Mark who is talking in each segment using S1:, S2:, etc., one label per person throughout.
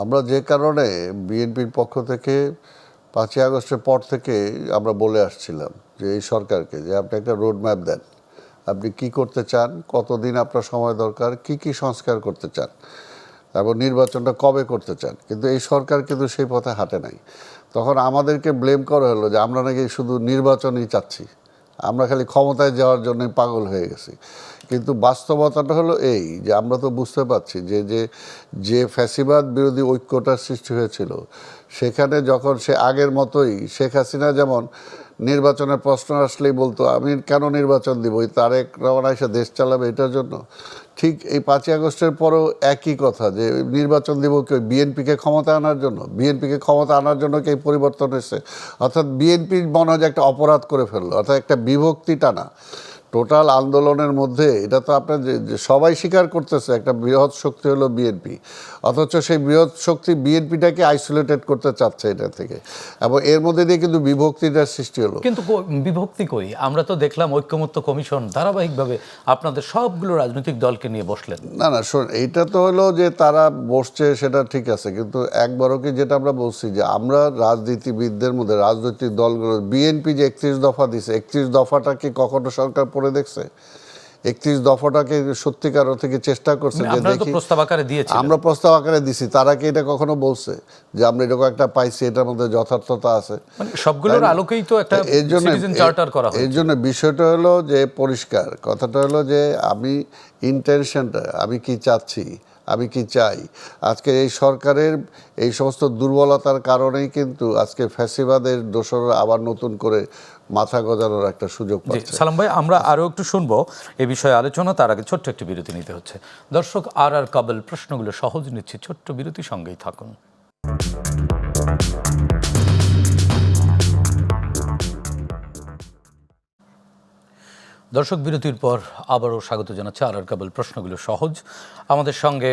S1: আমরা যে কারণে বিএনপির পক্ষ থেকে ৫ই আগস্টের পর থেকে আমরা বলে আসছিলাম যে এই সরকারকে যে আপনি একটা রোড ম্যাপ দেন, আপনি কি করতে চান, কতদিন আপনার সময় দরকার, কি কি সংস্কার করতে চান এবং নির্বাচনটা কবে করতে চান। কিন্তু এই সরকার কিন্তু সেই পথে হাঁটে নাই। তখন আমাদেরকে ব্লেম করা হলো যে আমরা নাকি শুধু নির্বাচনই চাচ্ছি, আমরা খালি ক্ষমতায় যাওয়ার জন্যই পাগল হয়ে গেছি। কিন্তু বাস্তবতাটা হলো এই যে আমরা তো বুঝতে পারছি যে যে যে ফ্যাসিবাদ বিরোধী ঐক্যটার সৃষ্টি হয়েছিল, সেখানে যখন সে আগের মতোই শেখ হাসিনা যেমন নির্বাচনের প্রশ্ন আসলেই বলতো আমি কেন নির্বাচন দিব, ওই তারেক রহমান এসে দেশ চালাবে এটার জন্য, ঠিক এই ৫ই আগস্টের পরেও একই কথা যে নির্বাচন দিব কি বিএনপিকে ক্ষমতা আনার জন্য। বিএনপিকে ক্ষমতা আনার জন্য কি এই পরিবর্তন হয়েছে? অর্থাৎ বিএনপির মনে হয় যে একটা অপরাধ করে ফেললো, অর্থাৎ একটা বিভক্তি টানা টোটাল আন্দোলনের মধ্যে। এটা তো আপনার যে সবাই স্বীকার করতেছে একটা বৃহৎ শক্তি হলো বিএনপি, অথচ সেই বৃহৎ শক্তি বিএনপিটাকে আইসোলেটেড করতে চাচ্ছে এটা থেকে, এবং এর মধ্যে দিয়ে কিন্তু বিভক্তিটার সৃষ্টি হলো।
S2: কিন্তু বিভক্তি কই? আমরা তো দেখলাম ঐক্যমত্য কমিশন ধারাবাহিকভাবে আপনাদের সবগুলো রাজনৈতিক দলকে নিয়ে বসলেন।
S1: না না শোন, এইটা তো হলো যে তারা বসছে সেটা ঠিক আছে, কিন্তু একবারও কি যেটা আমরা বলছি যে আমরা রাজনীতিবিদদের মধ্যে রাজনৈতিক দলগুলো, বিএনপি যে ৩১ দফা দিছে, ৩১ দফাটা কি কখনো সরকার পড়ে দেখছে? ৩১ দফাটাকে সত্যিকার থেকে চেষ্টা করছে যে দেখি,
S2: প্রস্তাব আকারে দিয়েছি,
S1: আমরা প্রস্তাব আকারে দিছি, তারা কি এটা কখনো বলছে যে আমরা এরকম একটা পাইছি, এটার মধ্যে যথার্থতা আছে?
S2: সবগুলোর আলোকেই তো একটা সিটিজেন চার্টার করা হয়।
S1: এর জন্য বিষয়টা হলো যে পরিষ্কার কথাটা হলো যে আমি ইন্টেনশনটা, আমি কি চাচ্ছি, আমি কি চাই। আজকে এই সরকারের এই সমস্ত দুর্বলতার কারণেই কিন্তু আজকে ফ্যাসিবাদের দোসররা আবার নতুন করে মাথা গজানোর একটা সুযোগ পাচ্ছে।
S2: সালাম ভাই, আমরা আরও একটু শুনবো এই বিষয়ে আলোচনা, তার আগে ছোট্ট একটি বিরতি নিতে হচ্ছে। দর্শক, আর কাবল প্রশ্নগুলো সহজ নিচ্ছি, ছোট্ট বিরতি, সঙ্গেই থাকুন। দর্শক, বিরতির পর আবারও স্বাগত জানাচ্ছে আর কাবল প্রশ্নগুলো সহজ। আমাদের সঙ্গে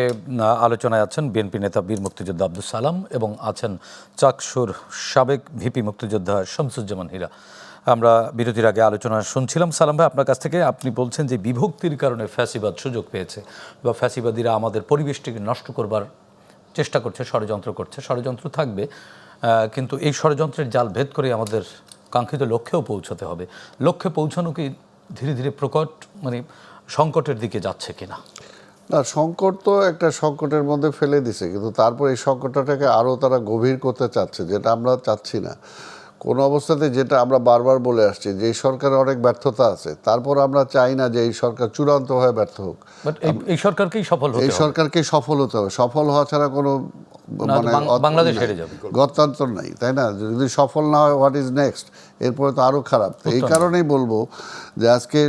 S2: আলোচনায় আছেন বিএনপি নেতা বীর মুক্তিযোদ্ধা আব্দুল সালাম এবং আছেন চাকসুর সাবেক ভিপি মুক্তিযোদ্ধা শামসুজ্জামান হীরা। আমরা বিরতির আগে আলোচনা শুনছিলাম সালাম ভাই আপনার কাছ থেকে। আপনি বলছেন যে বিভক্তির কারণে ফ্যাসিবাদ সুযোগ পেয়েছে বা ফ্যাসিবাদীরা আমাদের পরিবেশটিকে নষ্ট করবার চেষ্টা করছে, ষড়যন্ত্র করছে। ষড়যন্ত্র থাকবে, কিন্তু এই ষড়যন্ত্রের জাল ভেদ করে আমাদের কাঙ্ক্ষিত লক্ষ্যেও পৌঁছতে হবে। লক্ষ্যে পৌঁছানো কি ধীরে ধীরে প্রকট সংকটের দিকে যাচ্ছে কিনা?
S1: না, সংকট তো একটা সংকটের মধ্যে ফেলে দিছে, কিন্তু তারপর এই সংকটটাকে আরও তারা গভীর করতে চাচ্ছে, যেটা আমরা চাচ্ছি না কোনো অবস্থাতে। যেটা আমরা বারবার বলে আসছি যে এই সরকারের অনেক ব্যর্থতা আছে, তারপর আমরা চাই না যে এই সরকার চূড়ান্তভাবে ব্যর্থ হোক।
S2: এই সরকারকেই সফল হতে হবে,
S1: এই সরকারকেই সফল হতে হবে। সফল হওয়া ছাড়া কোনো
S2: বাংলাদেশ হেরে যাবে,
S1: গণতন্ত্র নাই, তাই না? যদি সফল না হয় হোয়াট ইজ নেক্সট? এরপরে তো আরও খারাপ। এই কারণেই বলবো যে আজকে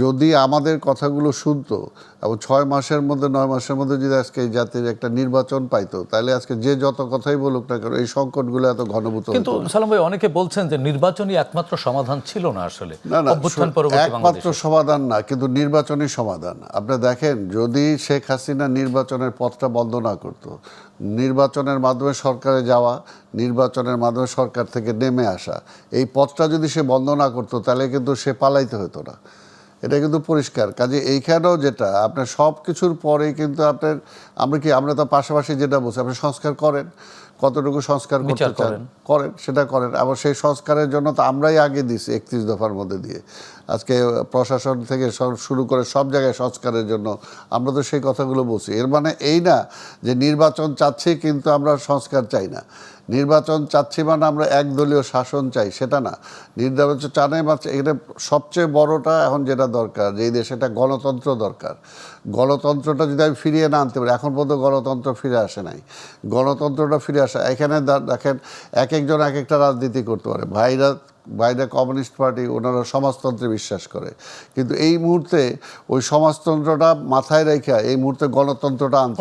S1: যদি আমাদের কথাগুলো শুনতো এবং 6 মাসের মধ্যে 9 মাসের মধ্যে যদি আজকে এই জাতির একটা নির্বাচন পাইতো, তাহলে আজকে যে যত কথাই বলুক না কেন এই সংকটগুলো এত ঘনীভূত হতো।
S2: কিন্তু সালাম ভাই, অনেকে বলছেন যে নির্বাচনই একমাত্র সমাধান ছিল না। আসলে
S1: না না, একমাত্র সমাধান না, কিন্তু নির্বাচনই সমাধান। আপনি দেখেন, যদি শেখ হাসিনা নির্বাচনের পথটা বন্ধ না করতো, নির্বাচনের মাধ্যমে সরকারে যাওয়া, নির্বাচনের মাধ্যমে সরকার থেকে নেমে আসা, এই পথটা যদি সে বন্ধ না করতো, তাহলে কিন্তু সে পালাইতে হতো না। এটা কিন্তু পরিষ্কার। কাজে এইখানেও যেটা আপনার সব কিছুর পরেই কিন্তু আপনার আমরা তো পাশাপাশি যেটা বলছি, আপনি সংস্কার করেন, কতটুকু সংস্কার করতে চান করেন, সেটা করেন। আবার সেই সংস্কারের জন্য তো আমরাই আগে দিছি 31 দফার মধ্যে দিয়ে। আজকে প্রশাসন থেকে শুরু করে সব জায়গায় সংস্কারের জন্য আমরা তো সেই কথাগুলো বলছি। এর মানে এই না যে নির্বাচন চাচ্ছি কিন্তু আমরা সংস্কার চাই না। নির্বাচন চাচ্ছি মানে আমরা একদলীয় শাসন চাই, সেটা না। নির্বাচন চাই মানে এটা সবচেয়ে বড়টা এখন যেটা দরকার, যে এই দেশে একটা গণতন্ত্র দরকার। গণতন্ত্রটা যদি আমি ফিরিয়ে না আনতে পারি, এখন পর্যন্ত গণতন্ত্র ফিরে আসে নাই। গণতন্ত্রটা ফিরে আসে, এখানে দেখেন এক একজন এক একটা রাজনীতি করতে পারে। ভাইরা কমিউনিস্ট পার্টি, ওনারা সমাজতন্ত্রে বিশ্বাস করে, কিন্তু এই মুহূর্তে ওই সমাজতন্ত্রটা মাথায় রেখে এই মুহূর্তে গণতন্ত্রটা আনতে,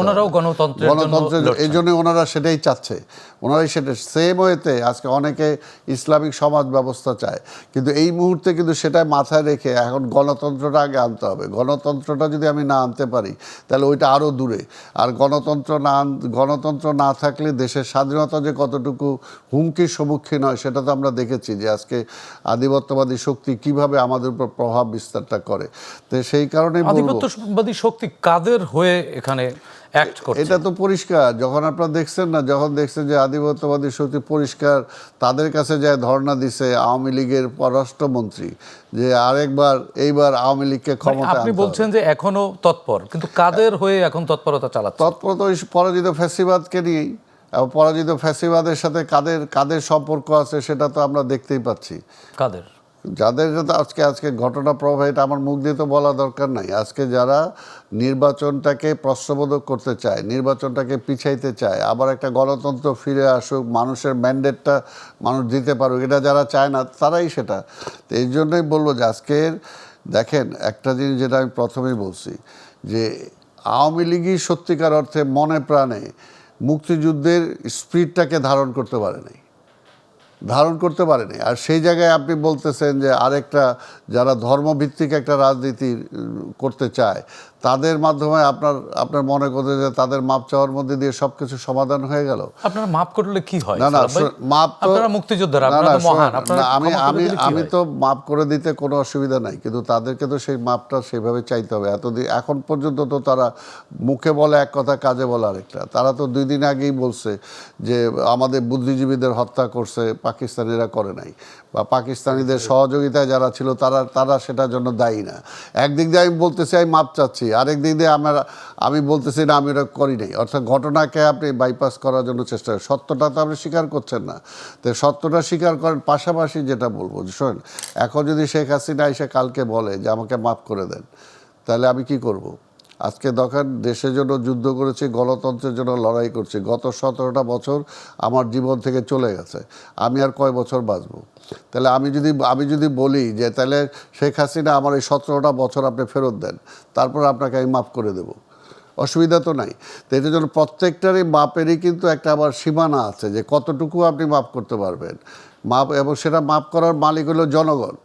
S1: গণতন্ত্রের এই জন্য ওনারা সেটাই চাচ্ছে। ওনারাই সেটা সেম ওয়েতে আজকে অনেকে ইসলামিক সমাজ ব্যবস্থা চায়, কিন্তু এই মুহূর্তে কিন্তু সেটা মাথায় রেখে এখন গণতন্ত্রটা আগে আনতে হবে। গণতন্ত্রটা যদি আমি না আনতে পারি, তাহলে ওইটা আরও দূরে। আর গণতন্ত্র না থাকলে দেশের স্বাধীনতা যে কতটুকু হুমকির সম্মুখীন হয়, সেটা তো আমরা দেখেছি যে আজকে আধিপত্যবাদী শক্তি কিভাবে আমাদের উপর প্রভাব বিস্তারটা করে। তো সেই কারণে
S2: আধিপত্যবাদী শক্তি কাদের হয়ে এখানে অ্যাক্ট করছে।
S1: এটা তো পরিষ্কার, যখন আপনারা দেখছেন না, যখন দেখছেন যে আধিপত্যবাদী শক্তি পরিষ্কার তাদের কাছে যায় ধর্ণা দিছে আওয়ামী লীগের পররাষ্ট্রমন্ত্রী, যে আরেকবার এইবার আওয়ামী লীগকে ক্ষমতা
S2: আপনি বলছেন যে এখনো তৎপর, কিন্তু কাদের হয়ে এখন তৎপরতা চালাচ্ছে?
S1: তৎপরতা ওই পরাজিত ফ্যাসিবাদকে নিয়েই। এবং পরাজিত ফ্যাসিবাদের সাথে কাদের কাদের সম্পর্ক আছে সেটা তো আমরা দেখতেই পাচ্ছি।
S2: কাদের?
S1: যাদের সাথে আজকে ঘটনা প্রবাহ, এটা আমার মুখ দিয়ে তো বলা দরকার নাই। আজকে যারা নির্বাচনটাকে প্রশ্নবোধক করতে চায়, নির্বাচনটাকে পিছাইতে চায়, আবার একটা গণতন্ত্র ফিরে আসুক, মানুষের ম্যান্ডেটটা মানুষ দিতে পারুক, এটা যারা চায় না তারাই সেটা। তো এই জন্যই বলবো যে আজকের দেখেন একটা জিনিস যেটা আমি প্রথমেই বলছি, যে আওয়ামী লীগই সত্যিকার অর্থে মনে প্রাণে মুক্তিযুদ্ধের স্পিরিটটাকে ধারণ করতে পারে নাই। আর সেই জায়গায় আপনি বলতেছেন যে আরেকটা যারা ধর্মভিত্তিক একটা রাজনীতি করতে চায়, তাদের মাধ্যমে আপনার মনে করতে যে তাদের মাপ চাওয়ার মধ্যে দিয়ে সবকিছু সমাধান হয়ে গেল।
S2: আপনারা মাপ করলে কি হয়?
S1: না মাপ তো,
S2: আপনারা মুক্তিযোদ্ধারা, আপনারা তো মহান, আপনারা
S1: আমি তো মাপ করে দিতে কোনো অসুবিধা নাই, কিন্তু তাদেরকে তো সেই মাপটা সেভাবে চাইতে হবে। এতদিন এখন পর্যন্ত তো তারা মুখে বলে এক কথা, কাজে বলে আরেকটা। তারা তো 2 দিন আগেই বলছে যে আমাদের বুদ্ধিজীবীদের হত্যা করছে, পাকিস্তানিরা করে নাই, বা পাকিস্তানিদের সহযোগিতায় যারা ছিল তারা সেটার জন্য দায়ী না। একদিক দিয়ে আমি বলতেছি আমি মাপ চাচ্ছি, আরেক দিক দিয়ে আমি বলতেছি না আমি এটা করি নাই। অর্থাৎ ঘটনাকে আপনি বাইপাস করার জন্য চেষ্টা করেন, সত্যটা তো আপনি স্বীকার করছেন না। তো সত্যটা স্বীকার করেন, পাশাপাশি যেটা বলবো যে শোনেন, এখন যদি শেখ হাসিনা এসে কালকে বলে যে আমাকে মাফ করে দেন, তাহলে আমি কি করব? আজকে দেখেন দেশের জন্য যুদ্ধ করেছি, গণতন্ত্রের জন্য লড়াই করছি, গত 17টা বছর আমার জীবন থেকে চলে গেছে, আমি আর কয় বছর বাঁচবো? তাহলে আমি যদি বলি যে তাহলে শেখ হাসিনা আমার এই 17টা বছর আপনি ফেরত দেন, তারপর আপনাকে আমি মাফ করে দেব, অসুবিধা তো নাই। তো এটার জন্য প্রত্যেকটারই মাপেরই কিন্তু একটা আবার সীমানা আছে, যে কতটুকু আপনি মাফ করতে পারবেন। এবং সেটা মাফ করার মালিক হলো জনগণ।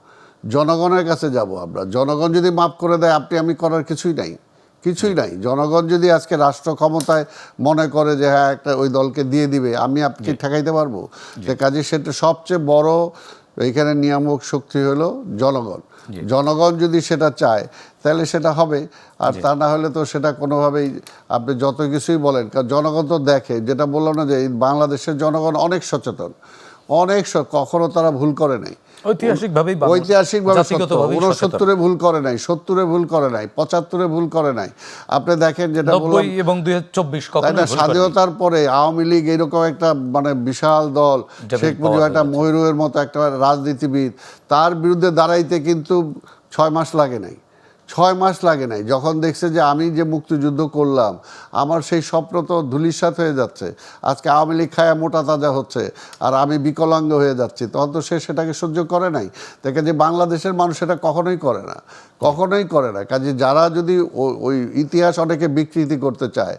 S1: জনগণের কাছে যাব আমরা। জনগণ যদি মাফ করে দেয়, আমি করার কিছুই নাই। জনগণ যদি আজকে রাষ্ট্র ক্ষমতায় মনে করে যে হ্যাঁ একটা ওই দলকে দিয়ে দিবে, আপনি ঠেকাইতে পারবো? সে কাজে সেটা সবচেয়ে বড় এইখানে নিয়ামক শক্তি হলো জনগণ। জনগণ যদি সেটা চায় তাহলে সেটা হবে, আর তা না হলে তো সেটা কোনোভাবেই আপনি যত কিছুই বলেন, কারণ জনগণ তো দেখে, যেটা বললাম না যে বাংলাদেশের জনগণ অনেক সচেতন, কখনো তারা ভুল করে নাই।
S2: ঐতিহাসিকভাবে
S1: 69-এ ভুল করে নাই, 70-এ ভুল করে নাই, 75-এ ভুল করে নাই। আপনি দেখেন যেটা বললাম,
S2: 90 এবং 2024
S1: স্বাধীনতার পরে আওয়ামী লীগ এরকম একটা বিশাল দল, শেখ মুজিব একটা মহিরুহের মতো একটা রাজনীতিবিদ, তার বিরুদ্ধে দাঁড়াইতে কিন্তু 6 মাস লাগে নাই। যখন দেখছে যে আমি যে মুক্তিযুদ্ধ করলাম, আমার সেই স্বপ্ন তো ধূলিসাৎ হয়ে যাচ্ছে, আজকে আওয়ামী লীগ খায়া মোটা তাজা হচ্ছে আর আমি বিকলাঙ্গ হয়ে যাচ্ছি, তখন তো সে সেটাকে সহ্য করে নাই। দেখে যে বাংলাদেশের মানুষ সেটা কখনোই করে না। কাজে যারা যদি ওই ইতিহাস অনেকে বিকৃতি করতে চায়,